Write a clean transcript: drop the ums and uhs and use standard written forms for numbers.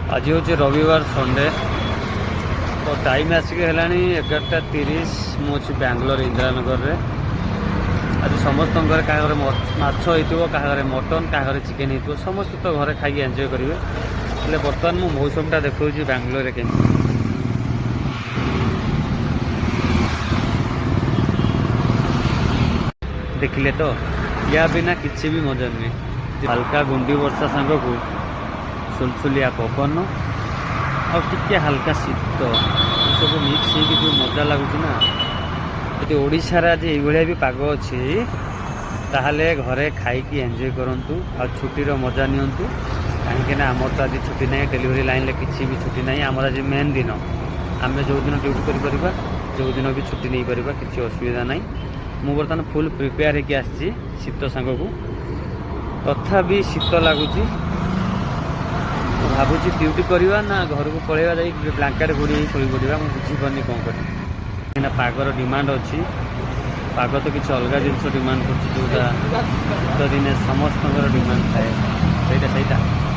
आज हूँ रविवार संडे तो टाइम आसिक है 11:30 मुझे बैंगलोर इंदिरानगर रे आज समस्त घर क्या घर माछ हो क्या मटन क्या चिकेन हो समस्त तो घर खाई एंजॉय करेंगे हेल्ले बर्तमान मु मौसमटा देखा बैंगलोर के देखिले तो या बिना किसी भी मजा नुहे हल्का गुंडी वर्षा सांग को सुलसुलिया पवन और टिके हल्का शीत सब मिक्स हो जो मजा लगुच ना यदि ओडिशा आज ये भी पाग अच्छी ताहले घरे खाई एंजॉय करंतु और छुट्टीर मजा नियंतु कहीं आमर तो आज छुट्टी ना डेलीवरी लाइन में किसी भी छुट्टी ना आमर आज मेन दिन आम जो दिन ड्यूटी कर जो दिन भी छुट्टी नहीं पार किसी असुविधा ना मु बर्तमान फुल प्रिपेयर होगी आसी शीत सांग को तथापि शीत लगुच भावुँ ड्यूटी करवा ना घर को पलैया जा ब्लांकेट घोड़ी शोई पड़ा मुझे बुझीपारे कौन कर पागर डिमांड अच्छी पाग तो किसी अलग जिन डिमांड कर दिन समस्त डिमांड थाए सहीटा